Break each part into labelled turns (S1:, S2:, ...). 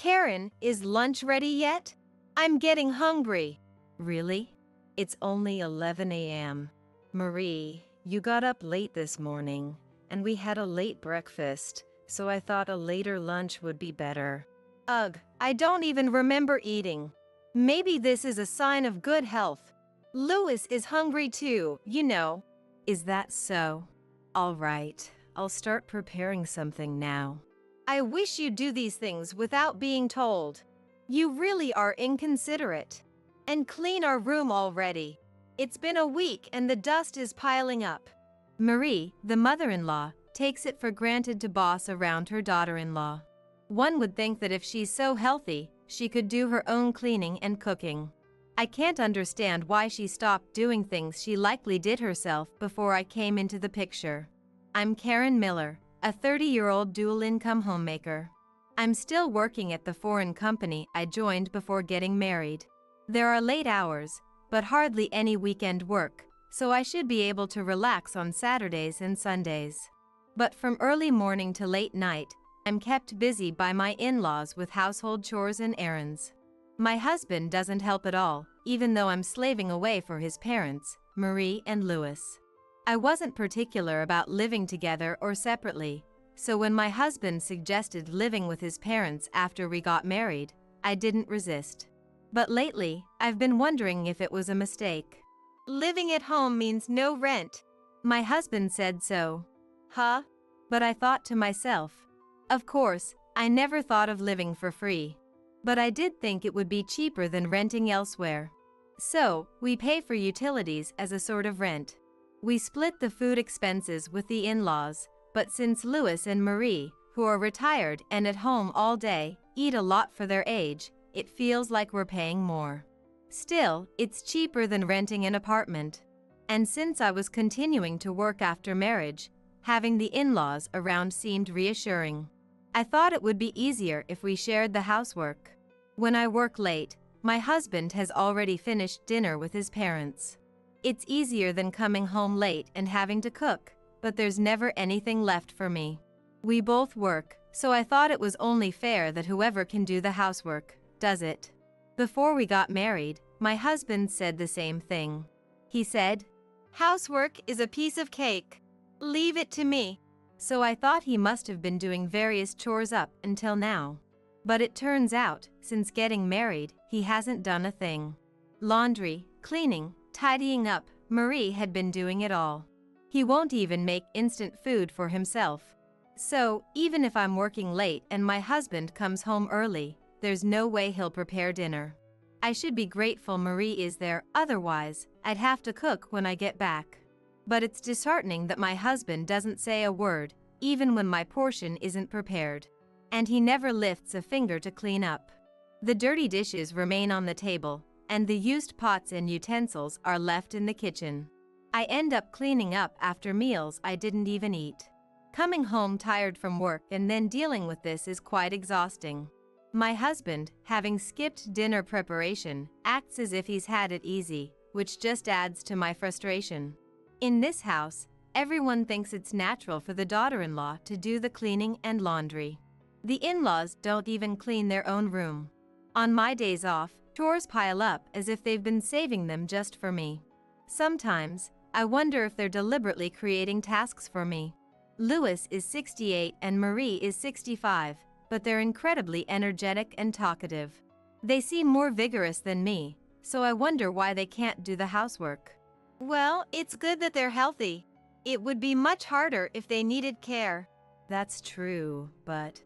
S1: Karen, is lunch ready yet? I'm getting hungry. Really? It's only 11 a.m. Marie, you got up late this morning, and we had a late breakfast, so I thought a later lunch would be better. Ugh, I don't even remember eating. Maybe this is a sign of good health. Louis is hungry too, you know. Is that so? All right, I'll start preparing something now. I wish you'd do these things without being told. You really are inconsiderate. And clean our room already. It's been a week and the dust is piling up. Marie, the mother-in-law, takes it for granted to boss around her daughter-in-law. One would think that if she's so healthy, she could do her own cleaning and cooking. I can't understand why she stopped doing things she likely did herself before I came into the picture. I'm Karen Miller, a 30-year-old dual-income homemaker. I'm still working at the foreign company I joined before getting married. There are late hours, but hardly any weekend work, so I should be able to relax on Saturdays and Sundays. But from early morning to late night, I'm kept busy by my in-laws with household chores and errands. My husband doesn't help at all, even though I'm slaving away for his parents, Marie and Louis. I wasn't particular about living together or separately, so when my husband suggested living with his parents after we got married, I didn't resist. But lately, I've been wondering if it was a mistake. Living at home means no rent. My husband said so. Huh? But I thought to myself, of course, I never thought of living for free. But I did think it would be cheaper than renting elsewhere. So, we pay for utilities as a sort of rent. We split the food expenses with the in-laws, but since Louis and Marie, who are retired and at home all day, eat a lot for their age, it feels like we're paying more. Still, it's cheaper than renting an apartment. And since I was continuing to work after marriage, having the in-laws around seemed reassuring. I thought it would be easier if we shared the housework. When I work late, my husband has already finished dinner with his parents. It's easier than coming home late and having to cook, but there's never anything left for me. We both work, so I thought it was only fair that whoever can do the housework does it. Before we got married, my husband said the same thing. He said, "Housework is a piece of cake. Leave it to me." So I thought he must have been doing various chores up until now. But it turns out, since getting married, he hasn't done a thing. Laundry, cleaning, tidying up, Marie had been doing it all. He won't even make instant food for himself. So, even if I'm working late and my husband comes home early, there's no way he'll prepare dinner. I should be grateful Marie is there, otherwise, I'd have to cook when I get back. But it's disheartening that my husband doesn't say a word, even when my portion isn't prepared. And he never lifts a finger to clean up. The dirty dishes remain on the table, and the used pots and utensils are left in the kitchen. I end up cleaning up after meals I didn't even eat. Coming home tired from work and then dealing with this is quite exhausting. My husband, having skipped dinner preparation, acts as if he's had it easy, which just adds to my frustration. In this house, everyone thinks it's natural for the daughter-in-law to do the cleaning and laundry. The in-laws don't even clean their own room. On my days off, chores pile up as if they've been saving them just for me. Sometimes, I wonder if they're deliberately creating tasks for me. Louis is 68 and Marie is 65, but they're incredibly energetic and talkative. They seem more vigorous than me, so I wonder why they can't do the housework. Well, it's good that they're healthy. It would be much harder if they needed care. That's true, but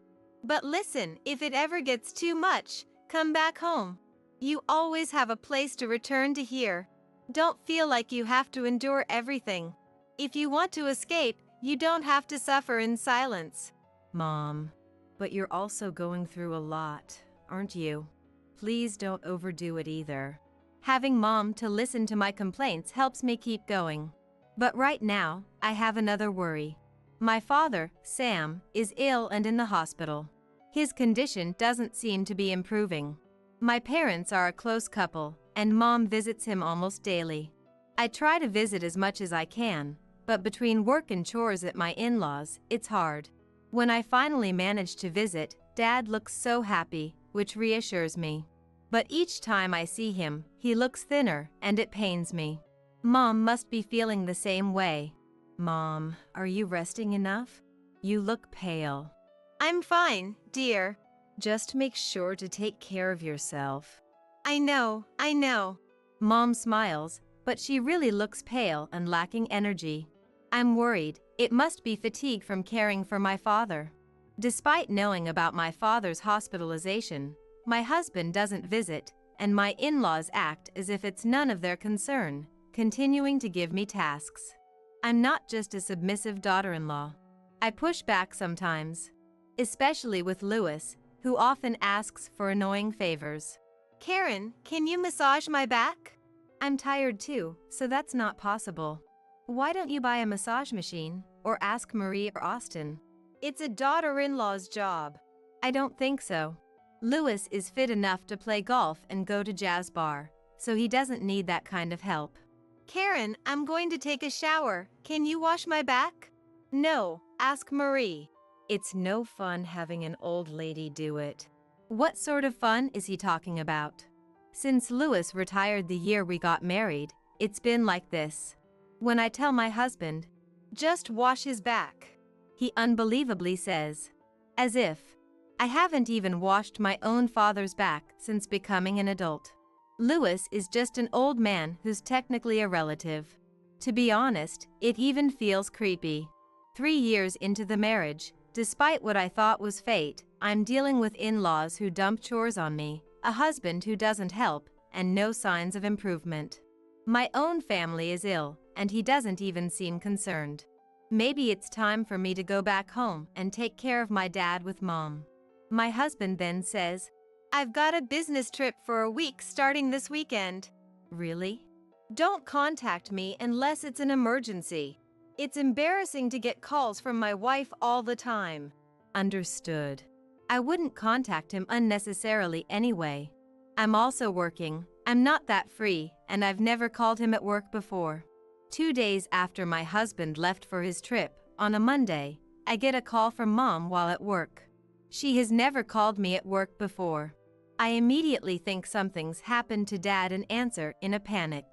S1: listen, if it ever gets too much, come back home. You always have a place to return to here. Don't feel like you have to endure everything. If you want to escape, you don't have to suffer in silence. Mom, but you're also going through a lot, aren't you? Please don't overdo it either. Having Mom to listen to my complaints helps me keep going. But right now, I have another worry. My father, Sam, is ill and in the hospital. His condition doesn't seem to be improving. My parents are a close couple, and Mom visits him almost daily. I try to visit as much as I can, but between work and chores at my in-laws, it's hard. When I finally manage to visit, Dad looks so happy, which reassures me. But each time I see him, he looks thinner, and it pains me. Mom must be feeling the same way. Mom, are you resting enough? You look pale. I'm fine, dear. Just make sure to take care of yourself. I know. Mom smiles, but she really looks pale and lacking energy. I'm worried. It must be fatigue from caring for my father. Despite knowing about my father's hospitalization, my husband doesn't visit, and my in-laws act as if it's none of their concern, continuing to give me tasks. I'm not just a submissive daughter-in-law. I push back sometimes, especially with Louis, who often asks for annoying favors. Karen, can you massage my back? I'm tired too, so that's not possible. Why don't you buy a massage machine, or ask Marie or Austin? It's a daughter-in-law's job. I don't think so. Louis is fit enough to play golf and go to jazz bar, so he doesn't need that kind of help. Karen, I'm going to take a shower. Can you wash my back? No, ask Marie. It's no fun having an old lady do it. What sort of fun is he talking about? Since Louis retired the year we got married, it's been like this. When I tell my husband, just wash his back, he unbelievably says, as if I haven't even washed my own father's back since becoming an adult. Louis is just an old man who's technically a relative. To be honest, it even feels creepy. 3 years into the marriage, despite what I thought was fate, I'm dealing with in-laws who dump chores on me, a husband who doesn't help, and no signs of improvement. My own family is ill, and he doesn't even seem concerned. Maybe it's time for me to go back home and take care of my dad with Mom. My husband then says, I've got a business trip for a week starting this weekend. Really? Don't contact me unless it's an emergency. It's embarrassing to get calls from my wife all the time. Understood. I wouldn't contact him unnecessarily anyway. I'm also working. I'm not that free, and I've never called him at work before. 2 days after my husband left for his trip, on a Monday, I get a call from Mom while at work. She has never called me at work before. I immediately think something's happened to Dad and answer in a panic.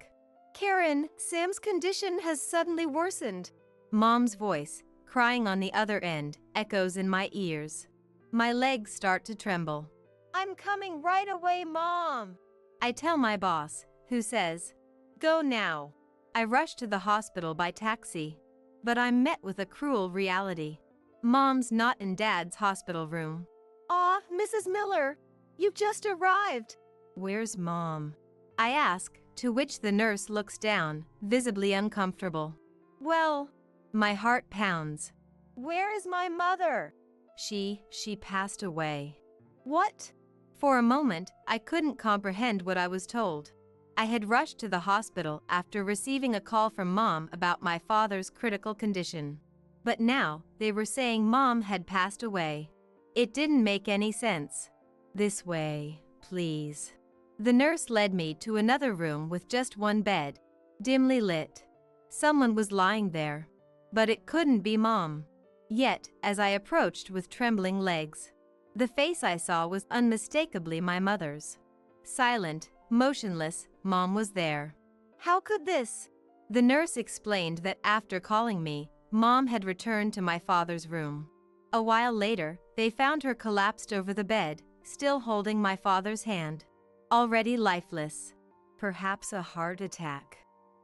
S1: Karen, Sam's condition has suddenly worsened. Mom's voice, crying on the other end, echoes in my ears. My legs start to tremble. I'm coming right away, Mom. I tell my boss, who says, go now. I rush to the hospital by taxi, but I'm met with a cruel reality. Mom's not in Dad's hospital room. Aw, Mrs. Miller, you've just arrived. Where's Mom? I ask, to which the nurse looks down, visibly uncomfortable. Well, my heart pounds. Where is my mother? She passed away. What? For a moment, I couldn't comprehend what I was told. I had rushed to the hospital after receiving a call from Mom about my father's critical condition. But now, they were saying Mom had passed away. It didn't make any sense. This way, please. The nurse led me to another room with just one bed, dimly lit. Someone was lying there, but it couldn't be Mom. Yet, as I approached with trembling legs, the face I saw was unmistakably my mother's. Silent, motionless, Mom was there. How could this? The nurse explained that after calling me, Mom had returned to my father's room. A while later, they found her collapsed over the bed, still holding my father's hand. Already lifeless. Perhaps a heart attack.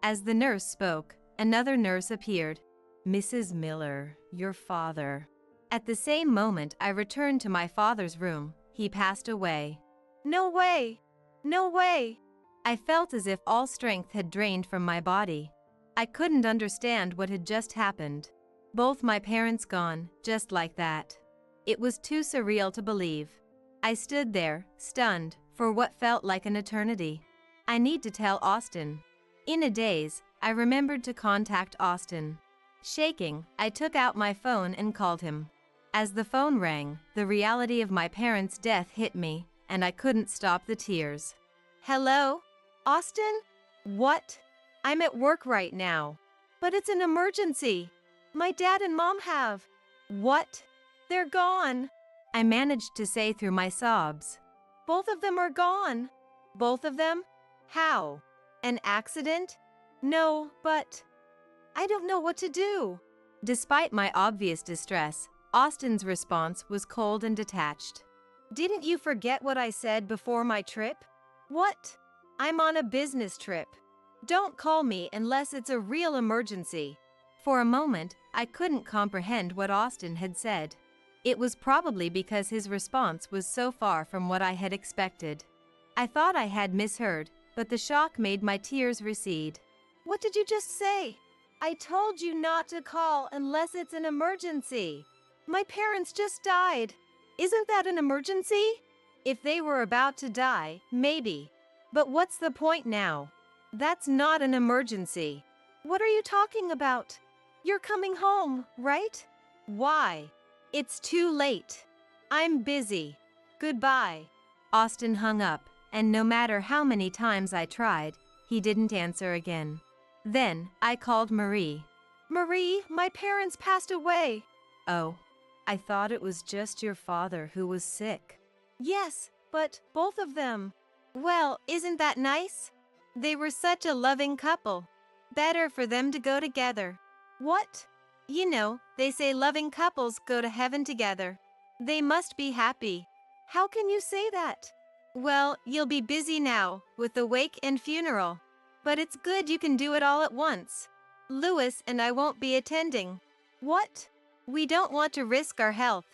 S1: As the nurse spoke, another nurse appeared. Mrs. Miller, your father. At the same moment I returned to my father's room, he passed away. No way! No way! I felt as if all strength had drained from my body. I couldn't understand what had just happened. Both my parents gone, just like that. It was too surreal to believe. I stood there, stunned, for what felt like an eternity. I need to tell Austin. In a daze, I remembered to contact Austin. Shaking, I took out my phone and called him. As the phone rang, the reality of my parents' death hit me, and I couldn't stop the tears. Hello? Austin? What? I'm at work right now. But it's an emergency. My dad and Mom have. What? They're gone. I managed to say through my sobs. Both of them are gone. Both of them? How? An accident? No, but I don't know what to do. Despite my obvious distress, Austin's response was cold and detached. Didn't you forget what I said before my trip? What? I'm on a business trip. Don't call me unless it's a real emergency. For a moment, I couldn't comprehend what Austin had said. It was probably because his response was so far from what I had expected. I thought I had misheard, but the shock made my tears recede. What did you just say? I told you not to call unless it's an emergency. My parents just died. Isn't that an emergency? If they were about to die, maybe. But what's the point now? That's not an emergency. What are you talking about? You're coming home, right? Why? It's too late. I'm busy. Goodbye. Austin hung up, and no matter how many times I tried, he didn't answer again. Then, I called Marie. Marie, my parents passed away. Oh, I thought it was just your father who was sick. Yes, but both of them. Well, isn't that nice? They were such a loving couple. Better for them to go together. What? You know, they say loving couples go to heaven together. They must be happy. How can you say that? Well, you'll be busy now, with the wake and funeral. But it's good you can do it all at once. Louis and I won't be attending. What? We don't want to risk our health.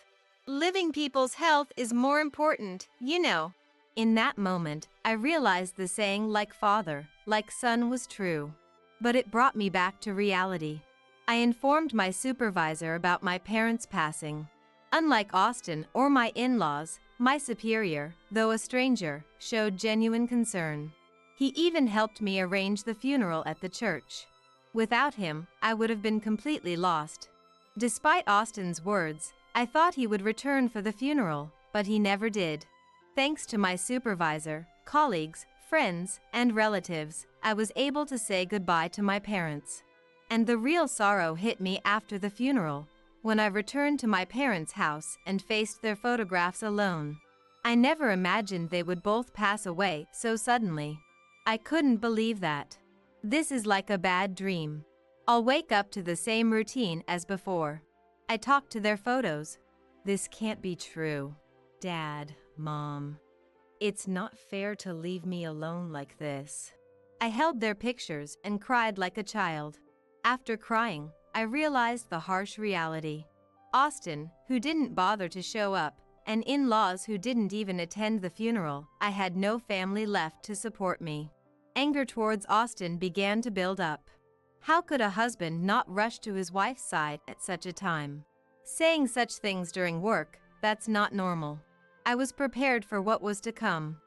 S1: Living people's health is more important, you know. In that moment, I realized the saying like father, like son was true. But it brought me back to reality. I informed my supervisor about my parents' passing. Unlike Austin or my in-laws, my superior, though a stranger, showed genuine concern. He even helped me arrange the funeral at the church. Without him, I would have been completely lost. Despite Austin's words, I thought he would return for the funeral, but he never did. Thanks to my supervisor, colleagues, friends, and relatives, I was able to say goodbye to my parents. And the real sorrow hit me after the funeral, when I returned to my parents' house and faced their photographs alone. I never imagined they would both pass away so suddenly. I couldn't believe that. This is like a bad dream. I'll wake up to the same routine as before. I talked to their photos. This can't be true. Dad, Mom. It's not fair to leave me alone like this. I held their pictures and cried like a child. After crying, I realized the harsh reality. Austin, who didn't bother to show up, and in-laws who didn't even attend the funeral, I had no family left to support me. Anger towards Austin began to build up. How could a husband not rush to his wife's side at such a time? Saying such things during work, that's not normal. I was prepared for what was to come.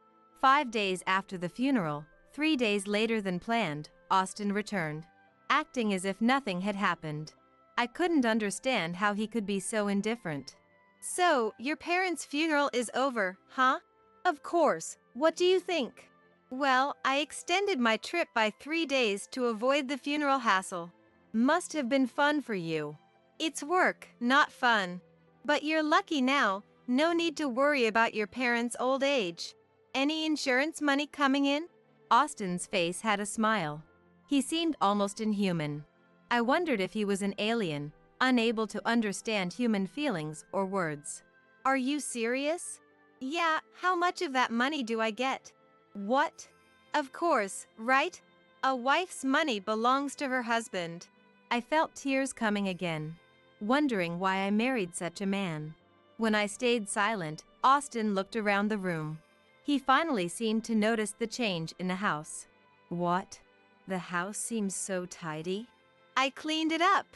S1: 5 days after the funeral, 3 days later than planned, Austin returned, acting as if nothing had happened. I couldn't understand how he could be so indifferent. So, your parents' funeral is over, huh? Of course. What do you think? Well, I extended my trip by 3 days to avoid the funeral hassle. Must have been fun for you. It's work, not fun. But you're lucky now, no need to worry about your parents' old age. Any insurance money coming in? Austin's face had a smile. He seemed almost inhuman. I wondered if he was an alien, unable to understand human feelings or words. Are you serious? Yeah, how much of that money do I get? What? Of course, right? A wife's money belongs to her husband. I felt tears coming again, wondering why I married such a man. When I stayed silent, Austin looked around the room. He finally seemed to notice the change in the house. What? The house seems so tidy. I cleaned it up.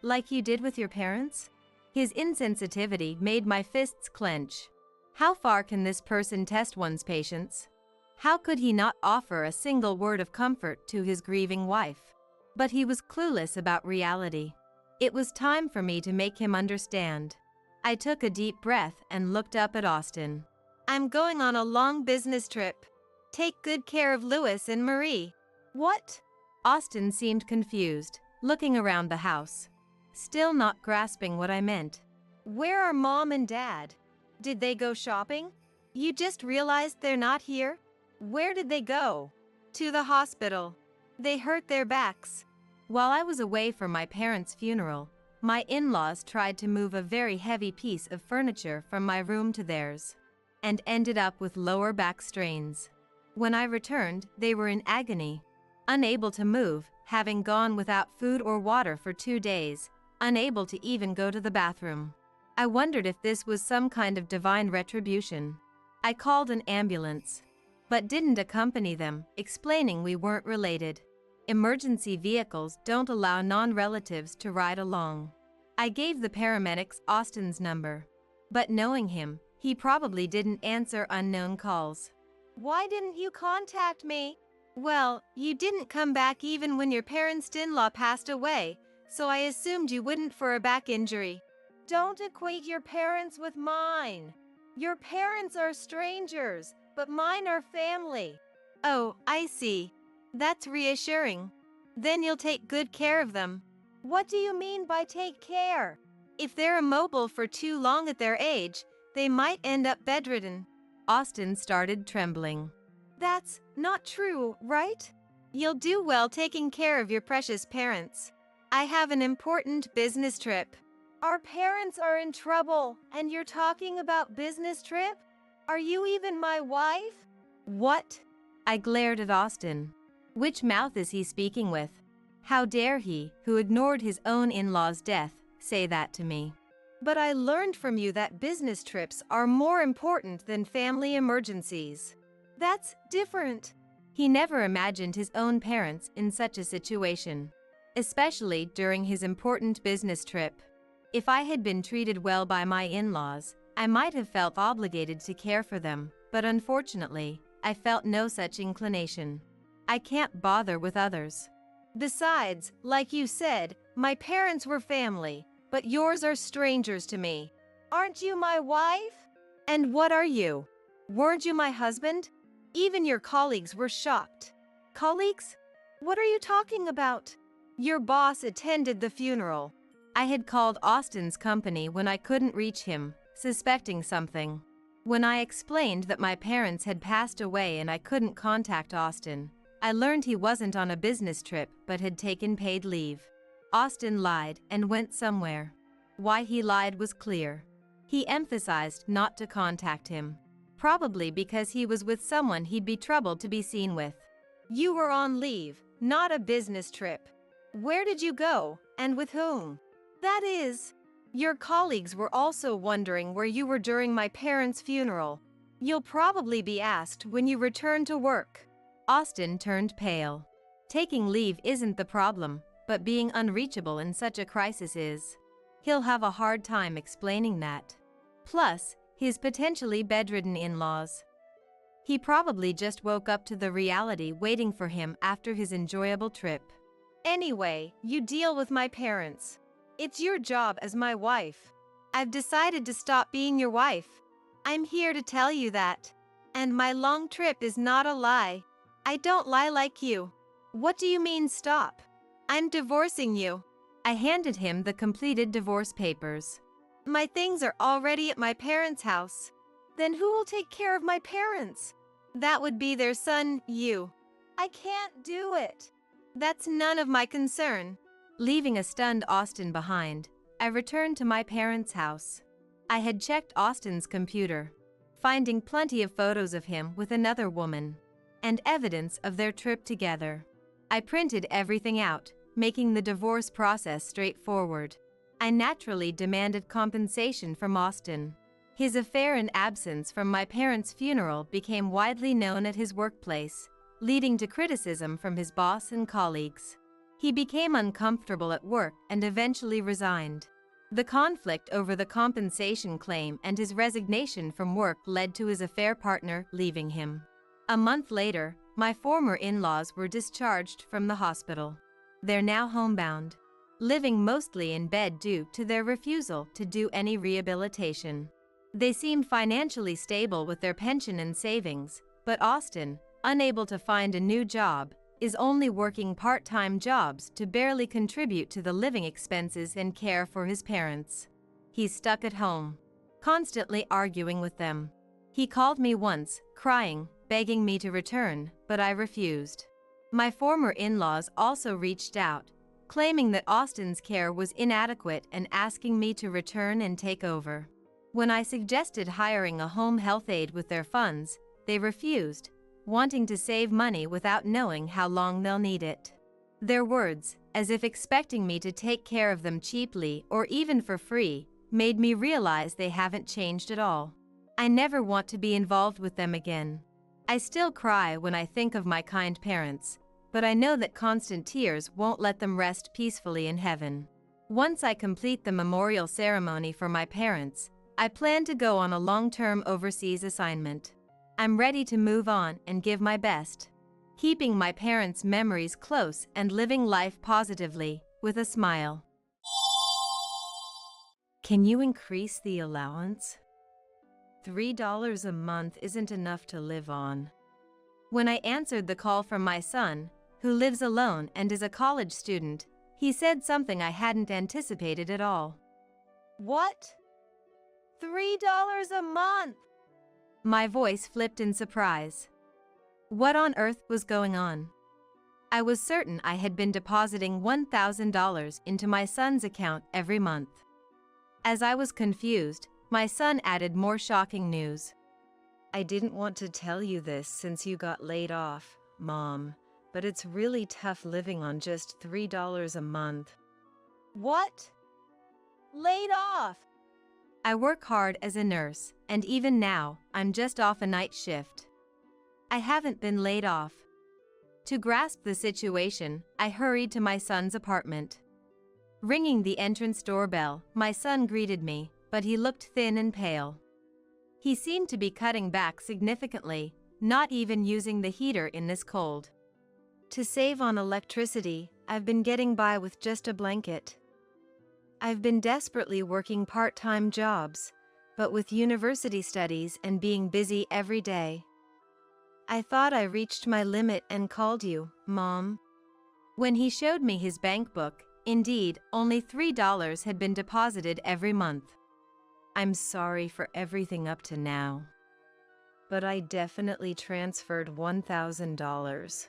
S1: Like you did with your parents? His insensitivity made my fists clench. How far can this person test one's patience? How could he not offer a single word of comfort to his grieving wife? But he was clueless about reality. It was time for me to make him understand. I took a deep breath and looked up at Austin. I'm going on a long business trip. Take good care of Louis and Marie. What? Austin seemed confused, looking around the house, still not grasping what I meant. Where are Mom and Dad? Did they go shopping? You just realized they're not here? Where did they go? To the hospital. They hurt their backs. While I was away for my parents' funeral, my in-laws tried to move a very heavy piece of furniture from my room to theirs, and ended up with lower back strains. When I returned, they were in agony, unable to move, having gone without food or water for 2 days, unable to even go to the bathroom. I wondered if this was some kind of divine retribution. I called an ambulance, but didn't accompany them, explaining we weren't related. Emergency vehicles don't allow non-relatives to ride along. I gave the paramedics Austin's number, but knowing him, he probably didn't answer unknown calls. Why didn't you contact me? Well, you didn't come back even when your parents-in-law passed away, so I assumed you wouldn't for a back injury. Don't equate your parents with mine. Your parents are strangers, but mine are family. Oh, I see. That's reassuring. Then you'll take good care of them. What do you mean by take care? If they're immobile for too long at their age, they might end up bedridden. Austin started trembling. That's not true, right? You'll do well taking care of your precious parents. I have an important business trip. Our parents are in trouble, and you're talking about business trip? Are you even my wife? What? I glared at Austin. Which mouth is he speaking with? How dare he, who ignored his own in-law's death, say that to me? But I learned from you that business trips are more important than family emergencies. That's different. He never imagined his own parents in such a situation, especially during his important business trip. If I had been treated well by my in-laws, I might have felt obligated to care for them, but unfortunately, I felt no such inclination. I can't bother with others. Besides, like you said, my parents were family, but yours are strangers to me. Aren't you my wife? And what are you? Weren't you my husband? Even your colleagues were shocked. Colleagues? What are you talking about? Your boss attended the funeral. I had called Austin's company when I couldn't reach him, suspecting something. When I explained that my parents had passed away and I couldn't contact Austin, I learned he wasn't on a business trip but had taken paid leave. Austin lied and went somewhere. Why he lied was clear. He emphasized not to contact him, probably because he was with someone he'd be troubled to be seen with. You were on leave, not a business trip. Where did you go, and with whom? That is, your colleagues were also wondering where you were during my parents' funeral. You'll probably be asked when you return to work. Austin turned pale. Taking leave isn't the problem, but being unreachable in such a crisis is. He'll have a hard time explaining that. Plus, his potentially bedridden in-laws. He probably just woke up to the reality waiting for him after his enjoyable trip. Anyway, you deal with my parents. It's your job as my wife. I've decided to stop being your wife. I'm here to tell you that. And my long trip is not a lie. I don't lie like you. What do you mean stop? I'm divorcing you. I handed him the completed divorce papers. My things are already at my parents' house. Then who will take care of my parents? That would be their son, you. I can't do it. That's none of my concern. Leaving a stunned Austin behind, I returned to my parents' house. I had checked Austin's computer, finding plenty of photos of him with another woman, and evidence of their trip together. I printed everything out, making the divorce process straightforward. I naturally demanded compensation from Austin. His affair and absence from my parents' funeral became widely known at his workplace, leading to criticism from his boss and colleagues. He became uncomfortable at work and eventually resigned. The conflict over the compensation claim and his resignation from work led to his affair partner leaving him. A month later, my former in-laws were discharged from the hospital. They're now homebound, living mostly in bed due to their refusal to do any rehabilitation. They seem financially stable with their pension and savings, but Austin, unable to find a new job, is only working part-time jobs to barely contribute to the living expenses and care for his parents. He's stuck at home, constantly arguing with them. He called me once, crying, begging me to return, but I refused. My former in-laws also reached out, claiming that Austin's care was inadequate and asking me to return and take over. When I suggested hiring a home health aide with their funds, they refused, wanting to save money without knowing how long they'll need it. Their words, as if expecting me to take care of them cheaply or even for free, made me realize they haven't changed at all. I never want to be involved with them again. I still cry when I think of my kind parents, but I know that constant tears won't let them rest peacefully in heaven. Once I complete the memorial ceremony for my parents, I plan to go on a long-term overseas assignment. I'm ready to move on and give my best, keeping my parents' memories close and living life positively, with a smile. Can you increase the allowance? $3 a month isn't enough to live on. When I answered the call from my son, who lives alone and is a college student, he said something I hadn't anticipated at all.
S2: What? $3 a month?
S1: My voice flipped in surprise. What on earth was going on? I was certain I had been depositing $1,000 into my son's account every month. As I was confused, my son added more shocking news. I didn't want to tell you this since you got laid off, Mom, but it's really tough living on just $3 a month.
S2: What? Laid off?
S1: I work hard as a nurse, and even now, I'm just off a night shift. I haven't been laid off. To grasp the situation, I hurried to my son's apartment. Ringing the entrance doorbell, my son greeted me, but he looked thin and pale. He seemed to be cutting back significantly, not even using the heater in this cold. To save on electricity, I've been getting by with just a blanket. I've been desperately working part-time jobs, but with university studies and being busy every day. I thought I reached my limit and called you, Mom. When he showed me his bank book, indeed, only $3 had been deposited every month. I'm sorry for everything up to now, but I definitely transferred $1,000.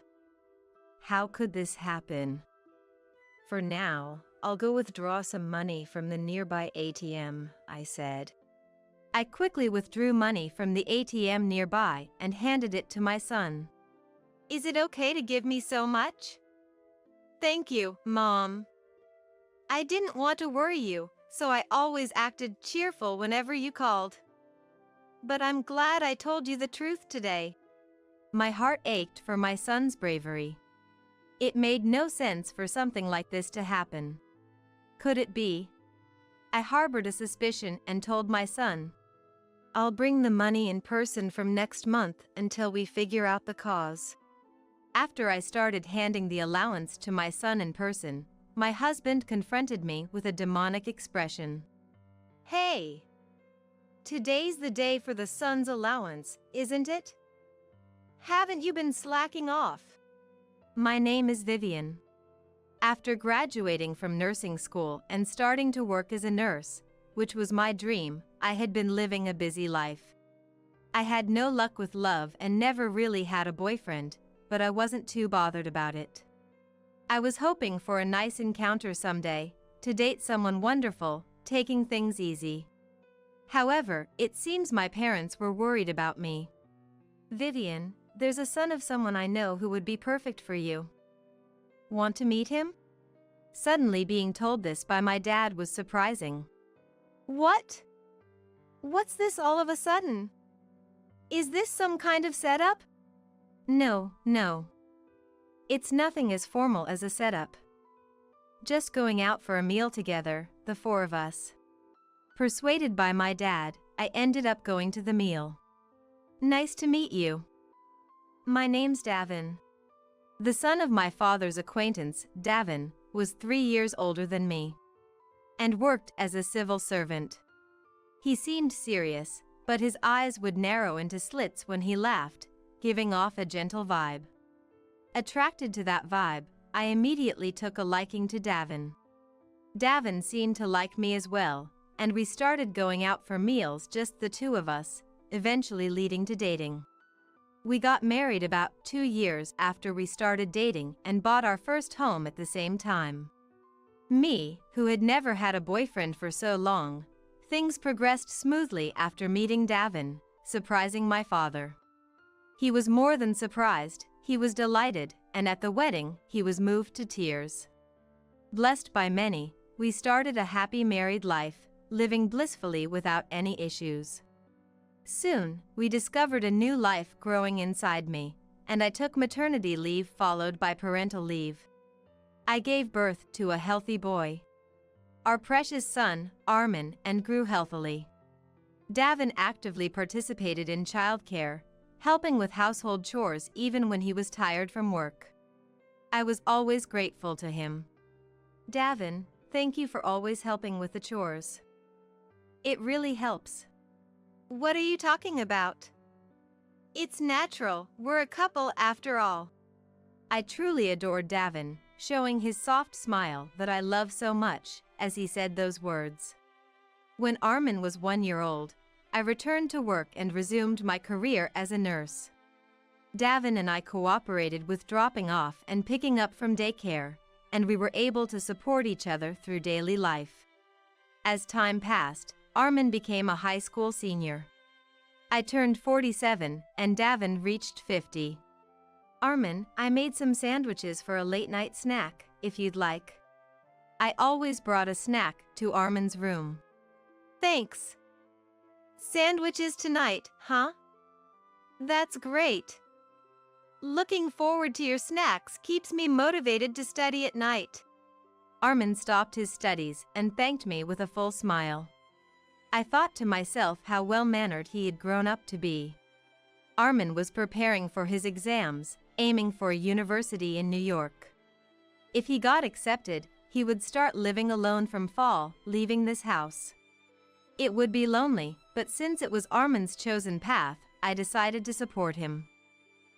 S1: How could this happen? For now, I'll go withdraw some money from the nearby ATM, I said. I quickly withdrew money from the ATM nearby and handed it to my son.
S2: Is it okay to give me so much?
S1: Thank you, Mom.
S2: I didn't want to worry you, so I always acted cheerful whenever you called. But I'm glad I told you the truth today.
S1: My heart ached for my son's bravery. It made no sense for something like this to happen. Could it be? I harbored a suspicion and told my son, I'll bring the money in person from next month until we figure out the cause. After I started handing the allowance to my son in person, my husband confronted me with a demonic expression.
S2: Hey! Today's the day for the son's allowance, isn't it? Haven't you been slacking off?
S1: My name is Vivian. After graduating from nursing school and starting to work as a nurse, which was my dream, I had been living a busy life. I had no luck with love and never really had a boyfriend, but I wasn't too bothered about it. I was hoping for a nice encounter someday, to date someone wonderful, taking things easy. However, it seems my parents were worried about me. Vivian, there's a son of someone I know who would be perfect for you. Want to meet him? Suddenly being told this by my dad was surprising.
S2: What? What's this all of a sudden? Is this some kind of setup?
S1: No. It's nothing as formal as a setup. Just going out for a meal together, the four of us. Persuaded by my dad, I ended up going to the meal. Nice to meet you. My name's Davin. The son of my father's acquaintance, Davin, was 3 years older than me and worked as a civil servant. He seemed serious, but his eyes would narrow into slits when he laughed, giving off a gentle vibe. Attracted to that vibe, I immediately took a liking to Davin. Davin seemed to like me as well, and we started going out for meals, just the two of us, eventually leading to dating. We got married about 2 years after we started dating and bought our first home at the same time. Me, who had never had a boyfriend for so long, things progressed smoothly after meeting Davin, surprising my father. He was more than surprised, he was delighted, and at the wedding, he was moved to tears. Blessed by many, we started a happy married life, living blissfully without any issues. Soon, we discovered a new life growing inside me, and I took maternity leave followed by parental leave. I gave birth to a healthy boy, our precious son, Armin, and grew healthily. Davin actively participated in childcare, helping with household chores even when he was tired from work. I was always grateful to him. Davin, thank you for always helping with the chores. It really helps.
S2: What are you talking about? It's natural, we're a couple after all.
S1: I truly adored Davin, showing his soft smile that I love so much as he said those words. When Armin was 1 year old, I returned to work and resumed my career as a nurse. Davin and I cooperated with dropping off and picking up from daycare, and we were able to support each other through daily life. As time passed, Armin became a high school senior. I turned 47 and Davin reached 50. Armin, I made some sandwiches for a late-night snack, if you'd like. I always brought a snack to Armin's room.
S2: Thanks. Sandwiches tonight, huh? That's great. Looking forward to your snacks keeps me motivated to study at night.
S1: Armin stopped his studies and thanked me with a full smile. I thought to myself how well-mannered he had grown up to be. Armin was preparing for his exams, aiming for a university in New York. If he got accepted, he would start living alone from fall, leaving this house. It would be lonely, but since it was Armin's chosen path, I decided to support him.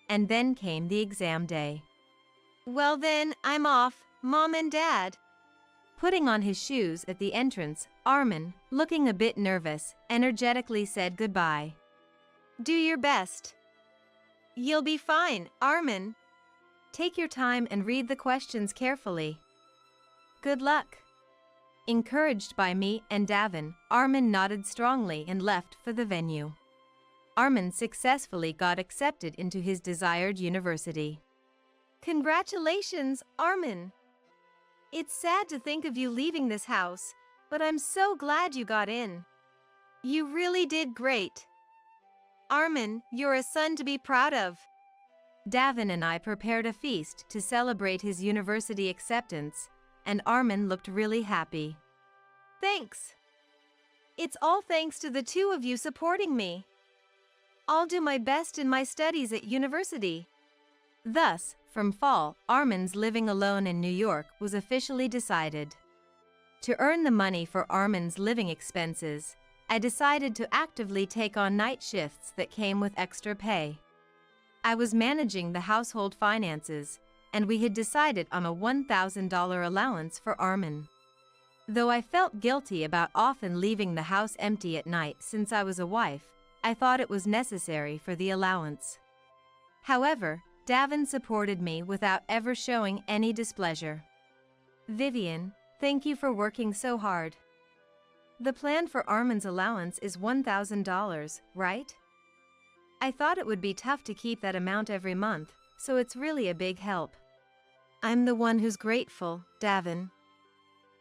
S1: And then came the exam day.
S2: Well then, I'm off, Mom and Dad.
S1: Putting on his shoes at the entrance, Armin, looking a bit nervous, energetically said goodbye.
S2: Do your best. You'll be fine, Armin.
S1: Take your time and read the questions carefully. Good luck. Encouraged by me and Davin, Armin nodded strongly and left for the venue. Armin successfully got accepted into his desired university.
S2: Congratulations, Armin. It's sad to think of you leaving this house, but I'm so glad you got in. You really did great. Armin, you're a son to be proud of.
S1: Davin and I prepared a feast to celebrate his university acceptance, and Armin looked really happy.
S2: Thanks. It's all thanks to the two of you supporting me. I'll do my best in my studies at university.
S1: Thus, from fall, Armin's living alone in New York was officially decided. To earn the money for Armin's living expenses, I decided to actively take on night shifts that came with extra pay. I was managing the household finances, and we had decided on a $1,000 allowance for Armin. Though I felt guilty about often leaving the house empty at night since I was a wife, I thought it was necessary for the allowance. However, Davin supported me without ever showing any displeasure. Vivian, thank you for working so hard. The plan for Armin's allowance is $1,000, right? I thought it would be tough to keep that amount every month, so it's really a big help.
S2: I'm the one who's grateful, Davin.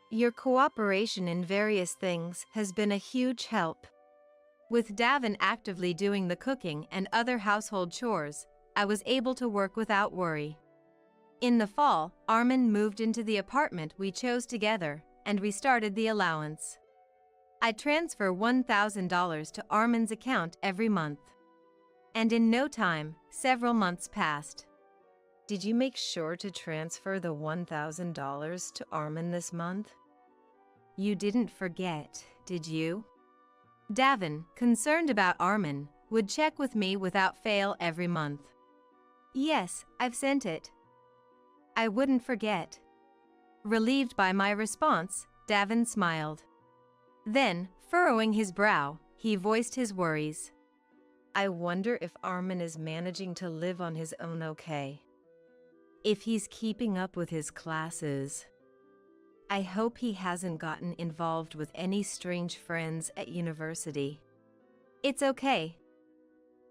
S2: Your cooperation in various things has been a huge help.
S1: With Davin actively doing the cooking and other household chores, I was able to work without worry. In the fall, Armin moved into the apartment we chose together, and we started the allowance. I transfer $1,000 to Armin's account every month. And in no time, several months passed.
S2: Did you make sure to transfer the $1,000 to Armin this month?
S1: You didn't forget, did you? Davin, concerned about Armin, would check with me without fail every month. Yes, I've sent it. I wouldn't forget. Relieved by my response, Davin smiled. Then, furrowing his brow, he voiced his worries. I wonder if Armin is managing to live on his own okay. If he's keeping up with his classes. I hope he hasn't gotten involved with any strange friends at university.
S2: It's okay.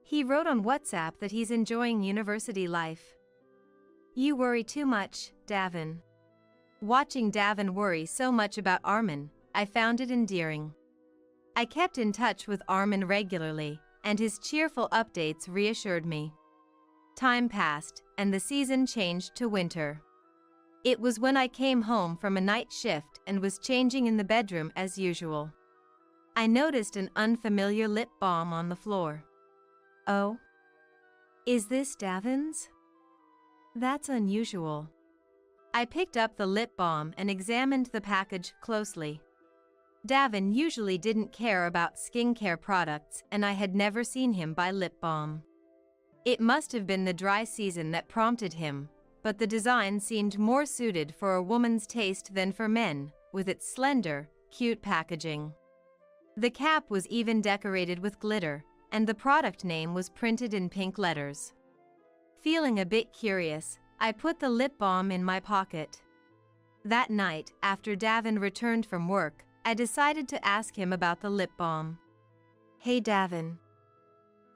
S2: He wrote on WhatsApp that he's enjoying university life. You worry too much, Davin. Watching Davin worry so much about Armin, I found it endearing. I kept in touch with Armin regularly, and his cheerful updates reassured me. Time passed, and the season changed to winter. It was when I came home from a night shift and was changing in the bedroom as usual. I noticed an unfamiliar lip balm on the floor. Oh? Is this Davin's? That's unusual. I picked up the lip balm and examined the package closely. Davin usually didn't care about skincare products, and I had never seen him buy lip balm. It must have been the dry season that prompted him, but the design seemed more suited for a woman's taste than for men, with its slender, cute packaging. The cap was even decorated with glitter, and the product name was printed in pink letters. Feeling a bit curious, I put the lip balm in my pocket. That night, after Davin returned from work, I decided to ask him about the lip balm. Hey Davin,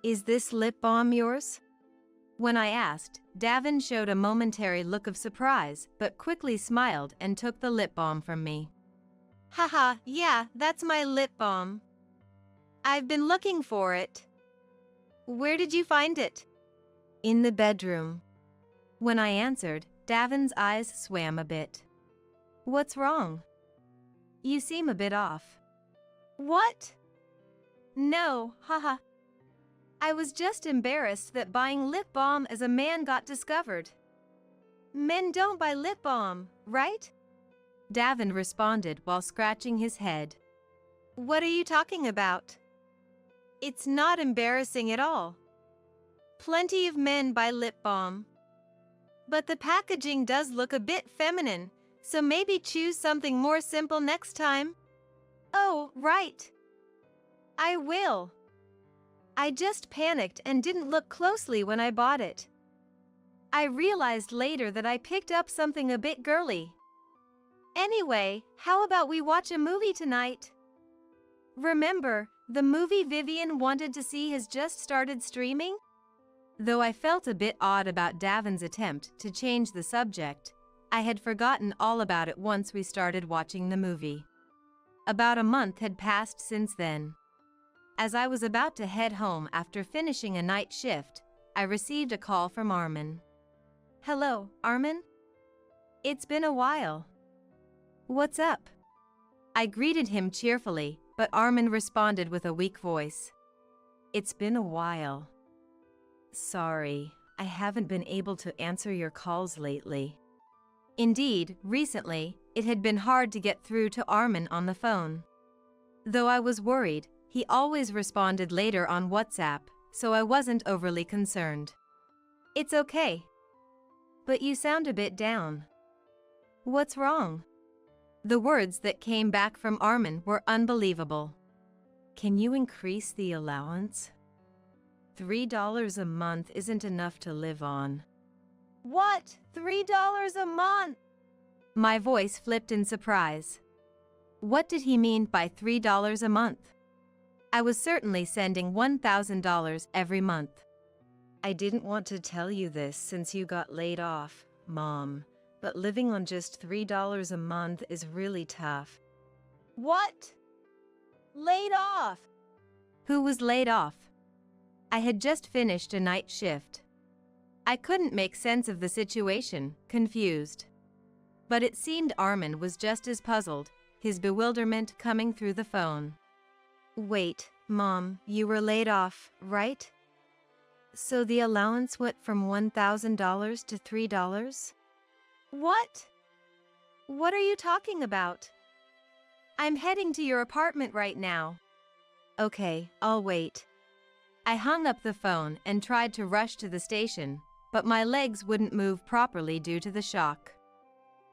S2: is this lip balm yours? When I asked, Davin showed a momentary look of surprise, but quickly smiled and took the lip balm from me. Haha, yeah, that's my lip balm. I've been looking for it. Where did you find it? In the bedroom. When I answered, Davin's eyes swam a bit. What's wrong? You seem a bit off. What? No, haha. I was just embarrassed that buying lip balm as a man got discovered. Men don't buy lip balm, right? Davin responded while scratching his head. What are you talking about? It's not embarrassing at all. Plenty of men buy lip balm. But the packaging does look a bit feminine, so maybe choose something more simple next time. Oh, right. I will. I just panicked and didn't look closely when I bought it. I realized later that I picked up something a bit girly. Anyway, how about we watch a movie tonight? Remember, the movie Vivian wanted to see has just started streaming? Though I felt a bit odd about Davin's attempt to change the subject, I had forgotten all about it once we started watching the movie. About a month had passed since then. As I was about to head home after finishing a night shift, I received a call from Armin. Hello, Armin? It's been a while. What's up? I greeted him cheerfully, but Armin responded with a weak voice. It's been a while. Sorry, I haven't been able to answer your calls lately. Indeed, recently, it had been hard to get through to Armin on the phone. Though I was worried, he always responded later on WhatsApp, so I wasn't overly concerned. It's okay. But you sound a bit down. What's wrong? The words that came back from Armin were unbelievable. Can you increase the allowance? $3 a month isn't enough to live on. What? $3 a month? My voice flipped in surprise. What did he mean by $3 a month? I was certainly sending $1,000 every month. I didn't want to tell you this since you got laid off, Mom, but living on just $3 a month is really tough. What? Laid off? Who was laid off? I had just finished a night shift. I couldn't make sense of the situation, confused. But it seemed Armin was just as puzzled, his bewilderment coming through the phone. Wait, Mom, you were laid off, right? So the allowance went from $1,000 to $3? What? What are you talking about? I'm heading to your apartment right now. Okay, I'll wait. I hung up the phone and tried to rush to the station, but my legs wouldn't move properly due to the shock.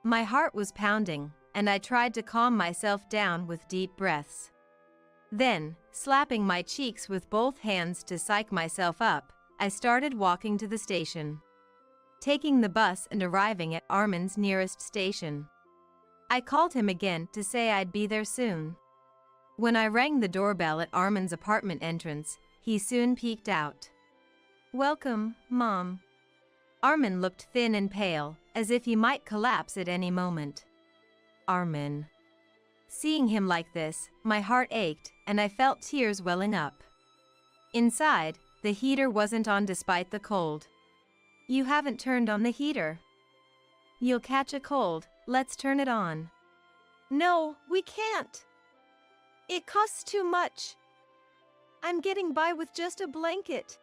S2: My heart was pounding, and I tried to calm myself down with deep breaths.
S1: Then, slapping my cheeks with both hands to psych myself up, I started walking to the station. Taking the bus and arriving at Armin's nearest station. I called him again to say I'd be there soon. When I rang the doorbell at Armin's apartment entrance, he soon peeked out. "Welcome, Mom." Armin looked thin and pale, as if he might collapse at any moment. Armin. Seeing him like this, my heart ached and I felt tears welling up. Inside, the heater wasn't on despite the cold. "You haven't turned on the heater. You'll catch a cold, let's turn it on."
S2: "No, we can't. It costs too much. I'm getting by with just a blanket."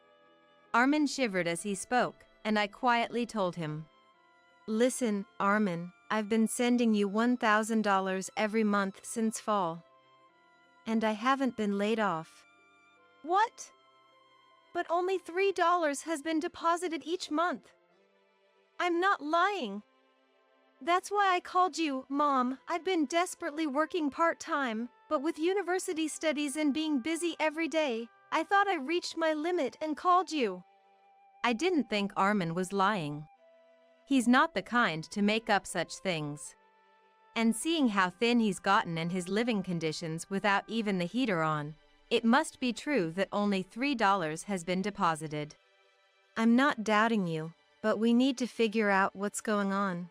S1: Armin shivered as he spoke, and I quietly told him. "Listen, Armin, I've been sending you $1,000 every month since fall. And I haven't been laid off."
S2: "What? But only $3 has been deposited each month. I'm not lying. That's why I called you, Mom. I've been desperately working part-time, but with university studies and being busy every day, I thought I reached my limit and called you."
S1: I didn't think Armin was lying. He's not the kind to make up such things. And seeing how thin he's gotten and his living conditions without even the heater on, it must be true that only $3 has been deposited. "I'm not doubting you, but we need to figure out what's going on.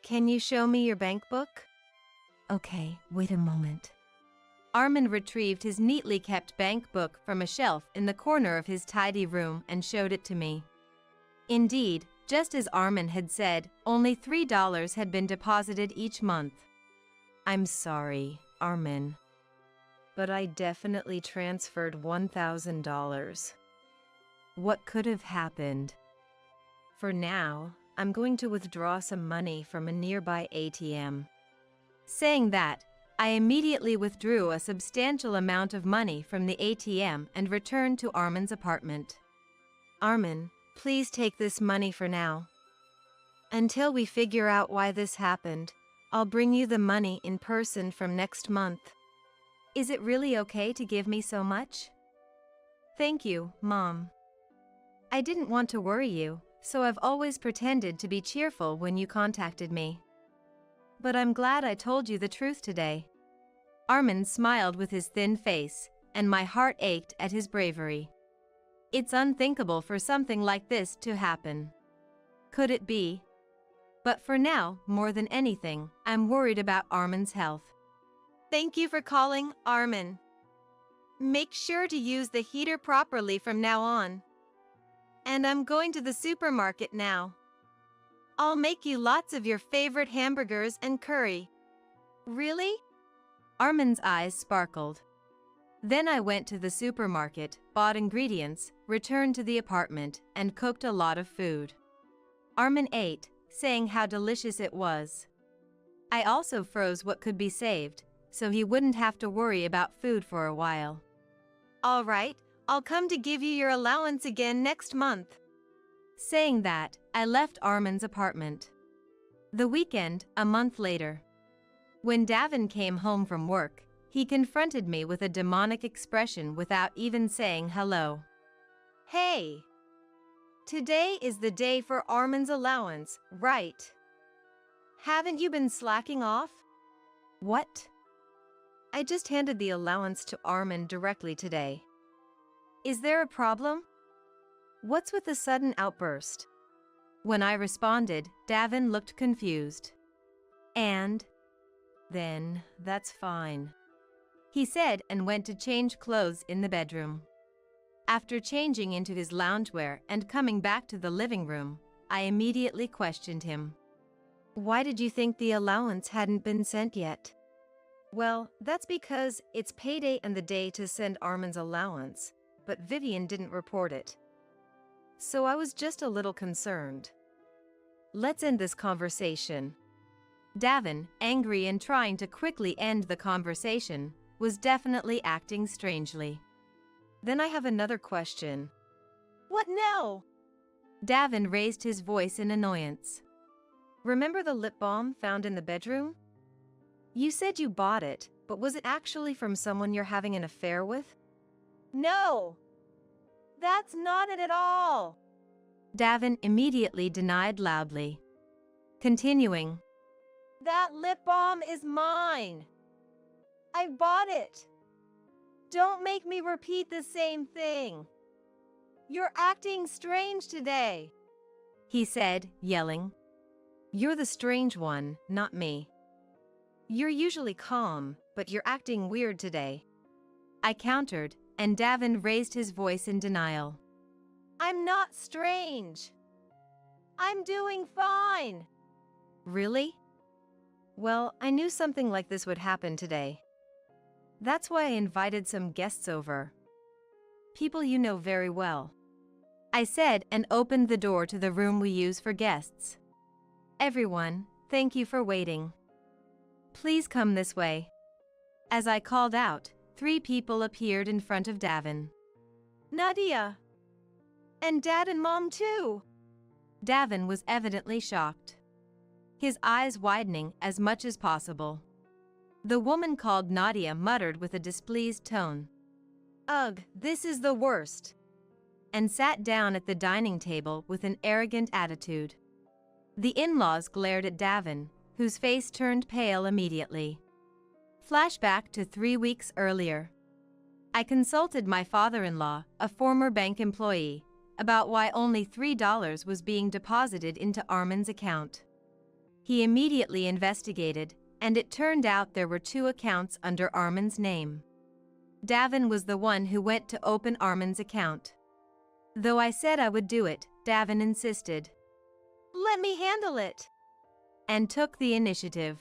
S1: Can you show me your bank book?" "Okay, wait a moment." Armin retrieved his neatly kept bank book from a shelf in the corner of his tidy room and showed it to me. Indeed, just as Armin had said, only $3 had been deposited each month. "I'm sorry, Armin, but I definitely transferred $1,000. What could have happened? For now, I'm going to withdraw some money from a nearby ATM." Saying that, I immediately withdrew a substantial amount of money from the ATM and returned to Armin's apartment. "Armin, please take this money for now. Until we figure out why this happened, I'll bring you the money in person from next month. Is it really okay to give me so much?" "Thank you, Mom. I didn't want to worry you, so I've always pretended to be cheerful when you contacted me. But I'm glad I told you the truth today." Armin smiled with his thin face, and my heart ached at his bravery. It's unthinkable for something like this to happen. Could it be? But for now, more than anything, I'm worried about Armin's health.
S2: "Thank you for calling, Armin. Make sure to use the heater properly from now on. And I'm going to the supermarket now. I'll make you lots of your favorite hamburgers and curry." "Really?"
S1: Armin's eyes sparkled. Then I went to the supermarket, bought ingredients, returned to the apartment, and cooked a lot of food. Armin ate, saying how delicious it was. I also froze what could be saved, so he wouldn't have to worry about food for a while.
S2: "All right, I'll come to give you your allowance again next month."
S1: Saying that, I left Armin's apartment. The weekend, a month later. When Davin came home from work, he confronted me with a demonic expression without even saying hello.
S2: "Hey! Today is the day for Armin's allowance, right? Haven't you been slacking off?"
S1: "What?" "I just handed the allowance to Armin directly today. Is there a problem? What's with the sudden outburst?" When I responded, Davin looked confused. "And then, that's fine," he said and went to change clothes in the bedroom. After changing into his loungewear and coming back to the living room, I immediately questioned him. "Why did you think the allowance hadn't been sent yet?" "Well, that's because it's payday and the day to send Armin's allowance, but Vivian didn't report it. So I was just a little concerned." Let's end this conversation. Davin, angry and trying to quickly end the conversation, was definitely acting strangely. Then I have another question.
S2: "What now?"
S1: Davin raised his voice in annoyance. "Remember the lip balm found in the bedroom? You said you bought it, But was it actually from someone you're having an affair with?
S2: No, that's not it at all.
S1: Davin immediately denied loudly. Continuing.
S2: That lip balm is mine. I bought it. Don't make me repeat the same thing. You're acting strange today,
S1: He said, yelling. You're the strange one, not me. You're usually calm, but you're acting weird today. I countered, and Davin raised his voice in denial.
S2: I'm not strange. I'm doing fine.
S1: Really? Well, I knew something like this would happen today. That's why I invited some guests over. People you know very well. I said and opened the door to the room we use for guests. Everyone, thank you for waiting. Please come this way. As I called out, 3 people appeared in front of Davin.
S2: Nadia. And Dad and Mom too.
S1: Davin was evidently shocked, his eyes widening as much as possible. The woman called Nadia muttered with a displeased tone.
S2: Ugh, this is the worst.
S1: And sat down at the dining table with an arrogant attitude. The in-laws glared at Davin, whose face turned pale immediately. Flashback to 3 weeks earlier. I consulted my father-in-law, a former bank employee, about why only $3 was being deposited into Armin's account. He immediately investigated, and it turned out there were 2 accounts under Armin's name. Davin was the one who went to open Armin's account. Though I said I would do it, Davin insisted.
S2: Let me handle it.
S1: And took the initiative.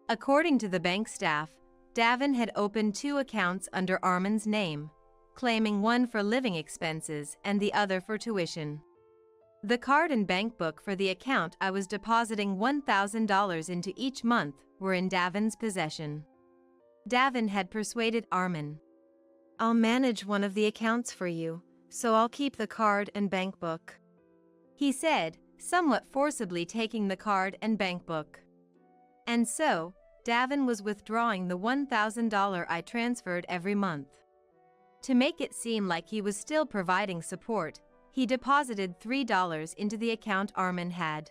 S1: According to the bank staff, Davin had opened 2 accounts under Armin's name, claiming one for living expenses and the other for tuition. The card and bank book for the account I was depositing $1,000 into each month were in Davin's possession. Davin had persuaded Armin. I'll manage one of the accounts for you, so I'll keep the card and bank book, he said, somewhat forcibly taking the card and bank book. And so, Davin was withdrawing the $1,000 I transferred every month. To make it seem like he was still providing support, he deposited $3 into the account Armin had.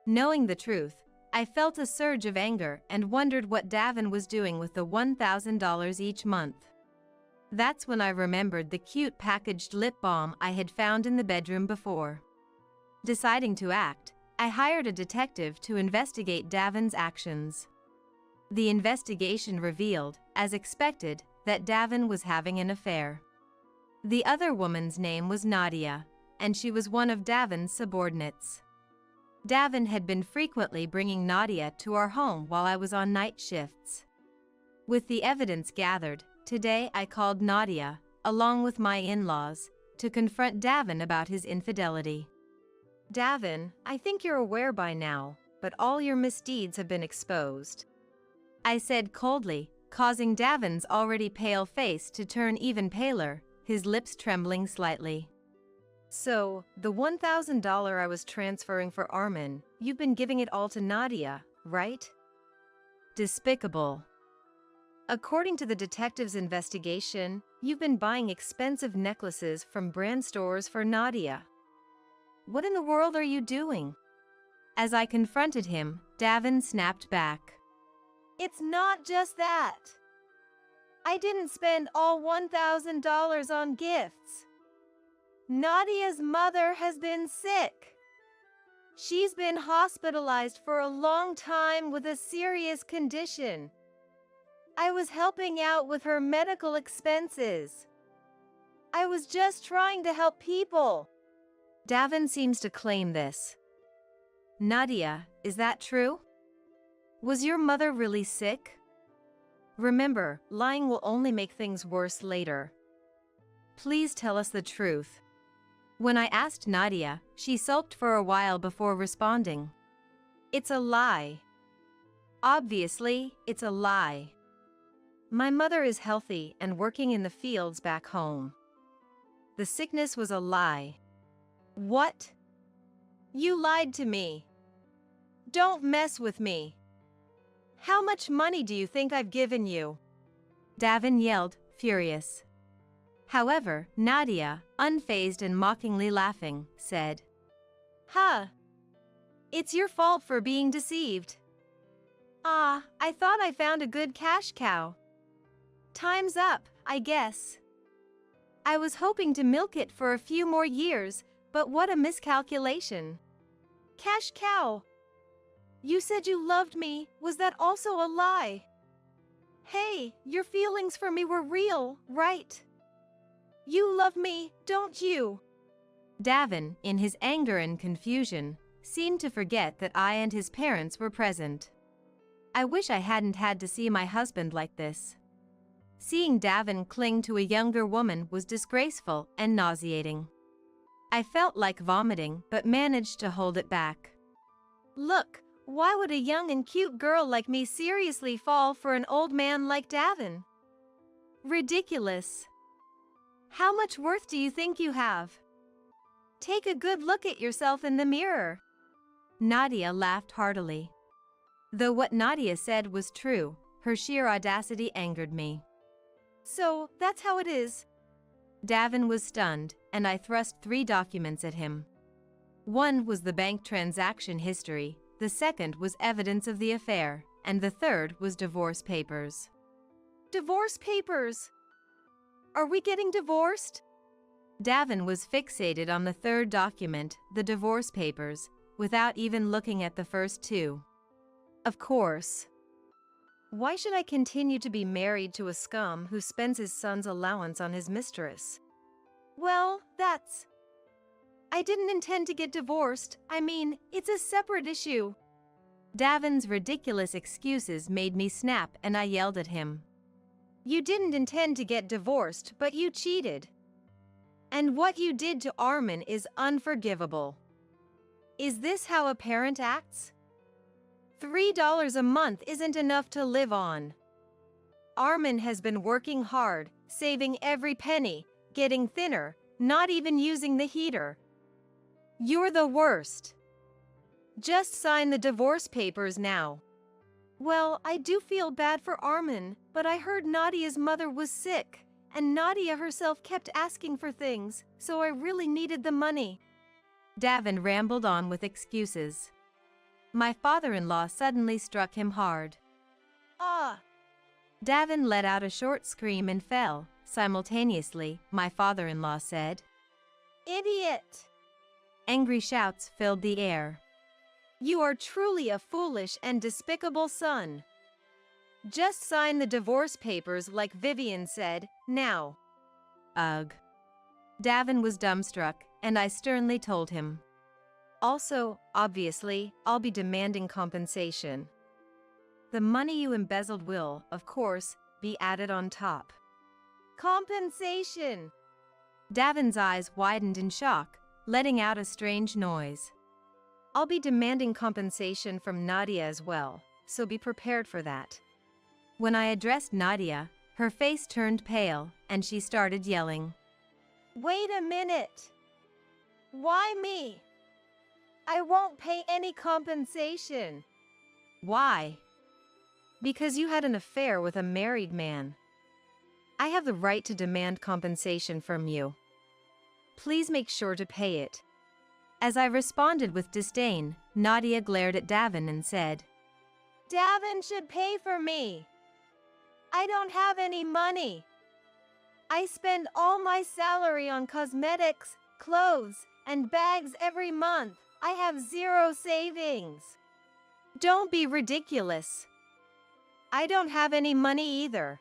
S1: Knowing the truth, I felt a surge of anger and wondered what Davin was doing with the $1,000 each month. That's when I remembered the cute packaged lip balm I had found in the bedroom before. Deciding to act, I hired a detective to investigate Davin's actions. The investigation revealed, as expected, that Davin was having an affair. The other woman's name was Nadia, and she was one of Davin's subordinates. Davin had been frequently bringing Nadia to our home while I was on night shifts. With the evidence gathered, today I called Nadia, along with my in-laws, to confront Davin about his infidelity. Davin, I think you're aware by now, but all your misdeeds have been exposed, I said coldly, causing Davin's already pale face to turn even paler, his lips trembling slightly. So, the $1,000 I was transferring for Armin, you've been giving it all to Nadia, right? Despicable. According to the detective's investigation, you've been buying expensive necklaces from brand stores for Nadia. What in the world are you doing? As I confronted him, Davin snapped back.
S2: It's not just that. I didn't spend all $1,000 on gifts. Nadia's mother has been sick. She's been hospitalized for a long time with a serious condition. I was helping out with her medical expenses. I was just trying to help people.
S1: Davin seems to claim this. Nadia, is that true? Was your mother really sick? Remember, lying will only make things worse later. Please tell us the truth. When I asked Nadia, she sulked for a while before responding. It's a lie. Obviously, it's a lie. My mother is healthy and working in the fields back home. The sickness was a lie.
S2: What? You lied to me. Don't mess with me. How much money do you think I've given you?
S1: Davin yelled, furious. However, Nadia, unfazed and mockingly laughing, said,
S2: Huh. It's your fault for being deceived. Ah, I thought I found a good cash cow. Time's up, I guess. I was hoping to milk it for a few more years, but what a miscalculation. Cash cow. You said you loved me, was that also a lie? Hey, your feelings for me were real, right? You love me, don't you?
S1: Davin, in his anger and confusion, seemed to forget that I and his parents were present. I wish I hadn't had to see my husband like this. Seeing Davin cling to a younger woman was disgraceful and nauseating. I felt like vomiting but managed to hold it back.
S2: Look, why would a young and cute girl like me seriously fall for an old man like Davin? Ridiculous. How much worth do you think you have? Take a good look at yourself in the mirror.
S1: Nadia laughed heartily. Though what Nadia said was true, her sheer audacity angered me.
S2: So, that's how it is.
S1: Davin was stunned, and I thrust 3 documents at him. One was the bank transaction history, the second was evidence of the affair, and the third was divorce papers.
S2: Divorce papers? Are we getting divorced?
S1: Davin was fixated on the third document, the divorce papers, without even looking at the first 2. Of course.
S2: Why should I continue to be married to a scum who spends his son's allowance on his mistress? Well, I didn't intend to get divorced. I mean, it's a separate issue.
S1: Davin's ridiculous excuses made me snap and I yelled at him.
S2: You didn't intend to get divorced, but you cheated. And what you did to Armin is unforgivable. Is this how a parent acts? $3 a month isn't enough to live on. Armin has been working hard, saving every penny, getting thinner, not even using the heater. You're the worst. Just sign the divorce papers now. Well, I do feel bad for Armin, but I heard Nadia's mother was sick, and Nadia herself kept asking for things, so I really needed the money.
S1: Davin rambled on with excuses. My father-in-law suddenly struck him hard.
S2: Ah!
S1: Davin let out a short scream and fell. Simultaneously, my father-in-law said,
S2: Idiot!
S1: Angry shouts filled the air.
S2: You are truly a foolish and despicable son. Just sign the divorce papers like Vivian said, now.
S1: Ugh. Davin was dumbstruck, and I sternly told him.
S2: Also, obviously, I'll be demanding compensation. The money you embezzled will, of course, be added on top. Compensation!
S1: Davin's eyes widened in shock, letting out a strange noise.
S2: I'll be demanding compensation from Nadia as well, so be prepared for that.
S1: When I addressed Nadia, her face turned pale, and she started yelling.
S2: Wait a minute! Why me? I won't pay any compensation.
S1: Why?
S2: Because you had an affair with a married man. I have the right to demand compensation from you. Please make sure to pay it.
S1: As I responded with disdain, Nadia glared at Davin and said,
S2: Davin should pay for me. I don't have any money. I spend all my salary on cosmetics, clothes, and bags every month. I have 0 savings. Don't be ridiculous. I don't have any money either.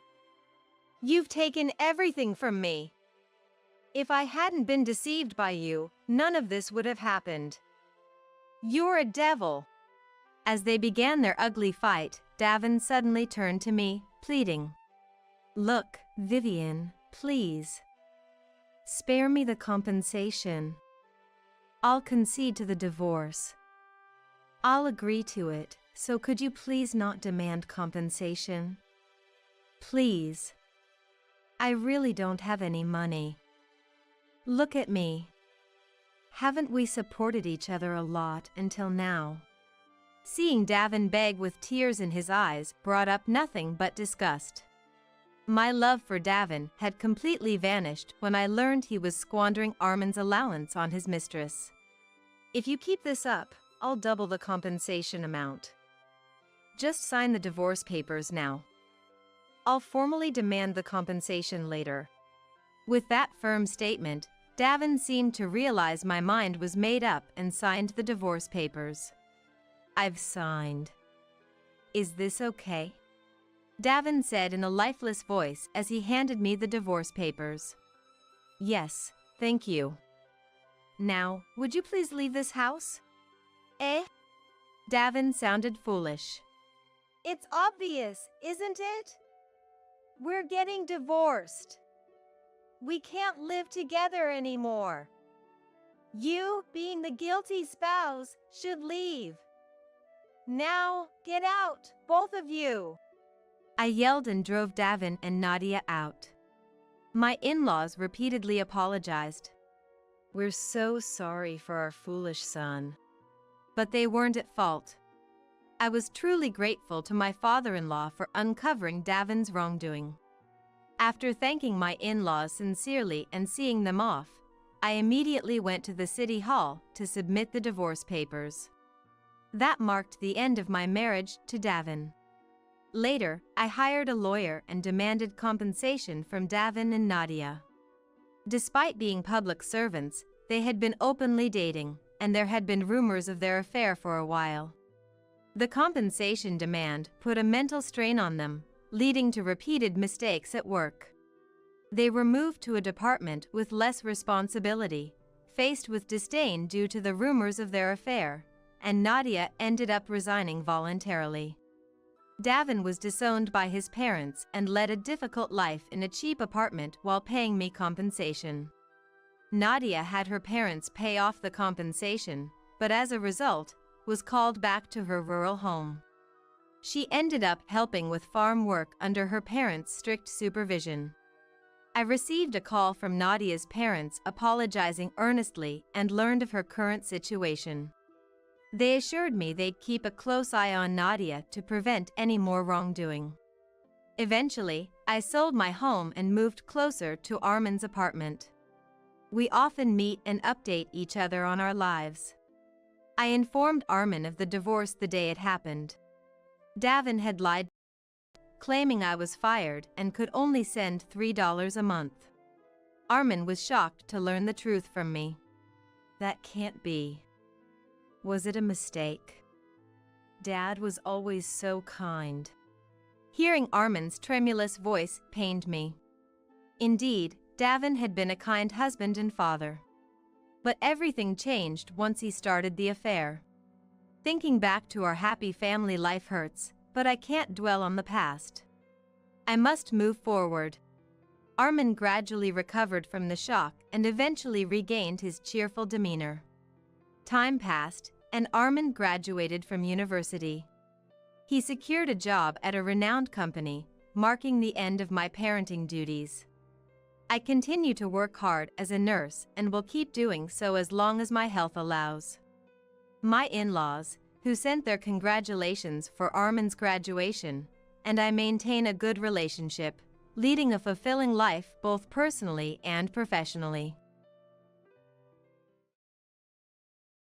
S2: You've taken everything from me. If I hadn't been deceived by you, none of this would have happened. You're a devil.
S1: As they began their ugly fight, Davin suddenly turned to me, pleading. Look, Vivian, please. Spare me the compensation. I'll concede to the divorce. I'll agree to it, so could you please not demand compensation? Please. I really don't have any money. Look at me. Haven't we supported each other a lot until now? Seeing Davin beg with tears in his eyes brought up nothing but disgust. My love for Davin had completely vanished when I learned he was squandering Armin's allowance on his mistress.
S2: If you keep this up, I'll double the compensation amount. Just sign the divorce papers now. I'll formally demand the compensation later.
S1: With that firm statement, Davin seemed to realize my mind was made up and signed the divorce papers.
S2: I've signed.
S1: Is this okay? Davin said in a lifeless voice as he handed me the divorce papers.
S2: Yes, thank you. Now, would you please leave this house?
S1: Davin sounded foolish.
S2: It's obvious, isn't it? We're getting divorced. We can't live together anymore. You, being the guilty spouse, should leave. Now, get out, both of you.
S1: I yelled and drove Davin and Nadia out. My in-laws repeatedly apologized.
S2: We're so sorry for our foolish son.
S1: But they weren't at fault. I was truly grateful to my father-in-law for uncovering Davin's wrongdoing. After thanking my in-laws sincerely and seeing them off, I immediately went to the city hall to submit the divorce papers. That marked the end of my marriage to Davin. Later, I hired a lawyer and demanded compensation from Davin and Nadia. Despite being public servants, they had been openly dating, and there had been rumors of their affair for a while. The compensation demand put a mental strain on them, leading to repeated mistakes at work. They were moved to a department with less responsibility, faced with disdain due to the rumors of their affair, and Nadia ended up resigning voluntarily. Davin was disowned by his parents and led a difficult life in a cheap apartment while paying me compensation. Nadia had her parents pay off the compensation, but as a result, was called back to her rural home. She ended up helping with farm work under her parents' strict supervision. I received a call from Nadia's parents apologizing earnestly and learned of her current situation. They assured me they'd keep a close eye on Nadia to prevent any more wrongdoing. Eventually, I sold my home and moved closer to Armin's apartment. We often meet and update each other on our lives. I informed Armin of the divorce the day it happened. Davin had lied, claiming I was fired and could only send $3 a month. Armin was shocked to learn the truth from me.
S2: That can't be. Was it a mistake? Dad was always so kind.
S1: Hearing Armin's tremulous voice pained me. Indeed, Davin had been a kind husband and father. But everything changed once he started the affair. Thinking back to our happy family life hurts, but I can't dwell on the past. I must move forward. Armin gradually recovered from the shock and eventually regained his cheerful demeanor. Time passed, and Armin graduated from university. He secured a job at a renowned company, marking the end of my parenting duties. I continue to work hard as a nurse and will keep doing so as long as my health allows. My in-laws, who sent their congratulations for Armin's graduation, and I maintain a good relationship, leading a fulfilling life both personally and professionally.